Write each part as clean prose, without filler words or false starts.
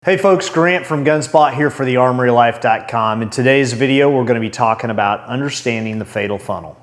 Hey folks, Grant from Gunspot here for thearmorylife.com. In today's video, we're going to be talking about understanding the fatal funnel.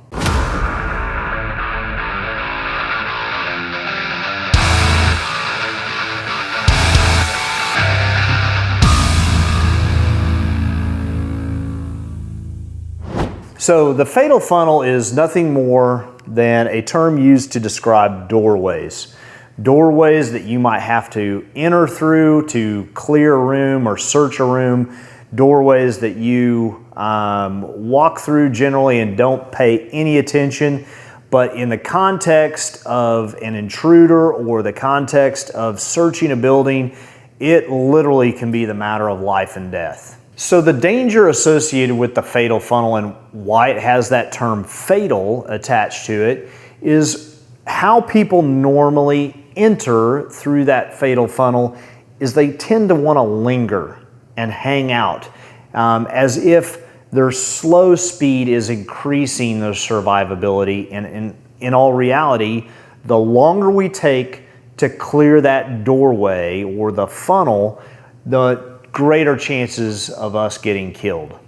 So the fatal funnel is nothing more than a term used to describe doorways. Doorways that you might have to enter through to clear a room or search a room. Doorways that you walk through generally and don't pay any attention. But in the context of an intruder or the context of searching a building, it literally can be the matter of life and death. So the danger associated with the fatal funnel and why it has that term fatal attached to it is how people normally enter through that fatal funnel is they tend to want to linger and hang out as if their slow speed is increasing their survivability. And in all reality, the longer we take to clear that doorway or the funnel, the greater chances of us getting killed.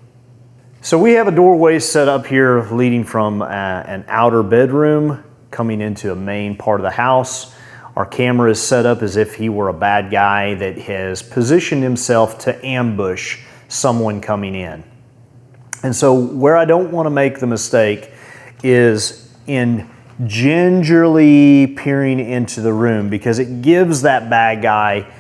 So we have a doorway set up here leading from an outer bedroom coming into a main part of the house. Our camera is set up as if he were a bad guy that has positioned himself to ambush someone coming in. And so where I don't want to make the mistake is in gingerly peering into the room, because it gives that bad guy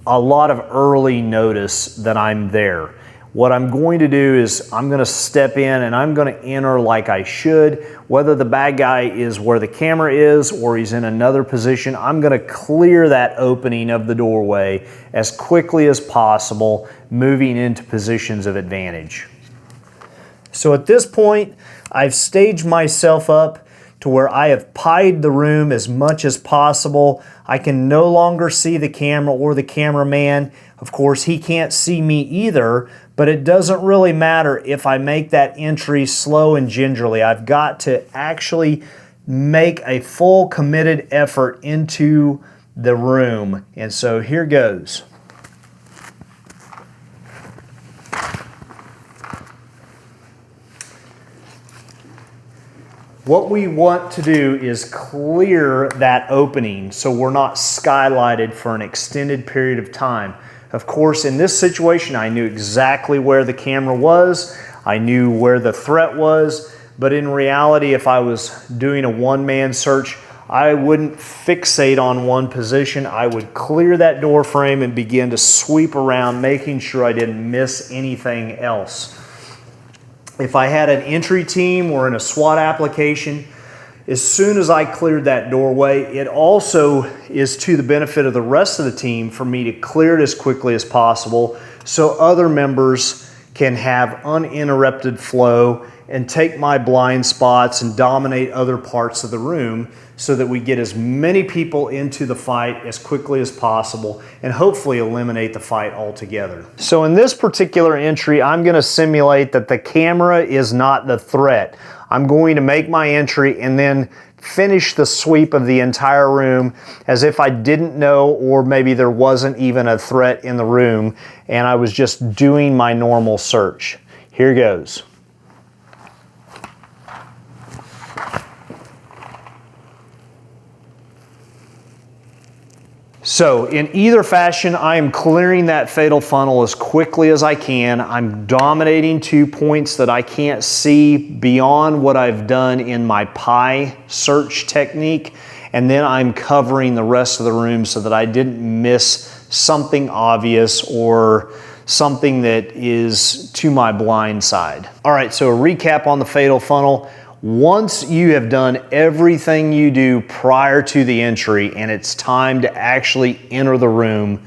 a lot of early notice that I'm there. What I'm going to do is I'm going to step in and I'm going to enter like I should. Whether the bad guy is where the camera is or he's in another position, I'm going to clear that opening of the doorway as quickly as possible, moving into positions of advantage. So at this point, I've staged myself up to where I have pied the room as much as possible. I can no longer see the camera or the cameraman. Of course, he can't see me either, but it doesn't really matter if I make that entry slow and gingerly. I've got to actually make a full committed effort into the room. And so here goes. What we want to do is clear that opening so we're not skylighted for an extended period of time. Of course, in this situation, I knew exactly where the camera was. I knew where the threat was. But in reality, if I was doing a one-man search, I wouldn't fixate on one position. I would clear that door frame and begin to sweep around, making sure I didn't miss anything else. If I had an entry team or in a SWAT application, as soon as I cleared that doorway, it also is to the benefit of the rest of the team for me to clear it as quickly as possible so other members can have uninterrupted flow and take my blind spots and dominate other parts of the room so that we get as many people into the fight as quickly as possible and hopefully eliminate the fight altogether. So in this particular entry, I'm going to simulate that the camera is not the threat. I'm going to make my entry and then finish the sweep of the entire room as if I didn't know, or maybe there wasn't even a threat in the room and I was just doing my normal search. Here goes. So in either fashion, I am clearing that fatal funnel as quickly as I can. I'm dominating 2 points that I can't see beyond what I've done in my pie search technique. And then I'm covering the rest of the room so that I didn't miss something obvious or something that is to my blind side. All right, so a recap on the fatal funnel. Once you have done everything you do prior to the entry and it's time to actually enter the room,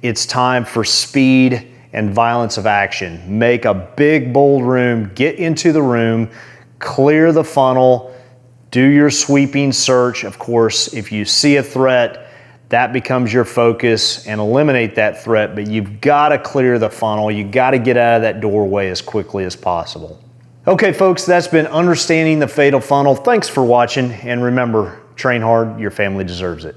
it's time for speed and violence of action. Make a big, bold room, get into the room, clear the funnel, do your sweeping search. Of course, if you see a threat, that becomes your focus and eliminate that threat, but you've got to clear the funnel. You've got to get out of that doorway as quickly as possible. Okay, folks, that's been Understanding the Fatal Funnel. Thanks for watching, and remember, train hard, your family deserves it.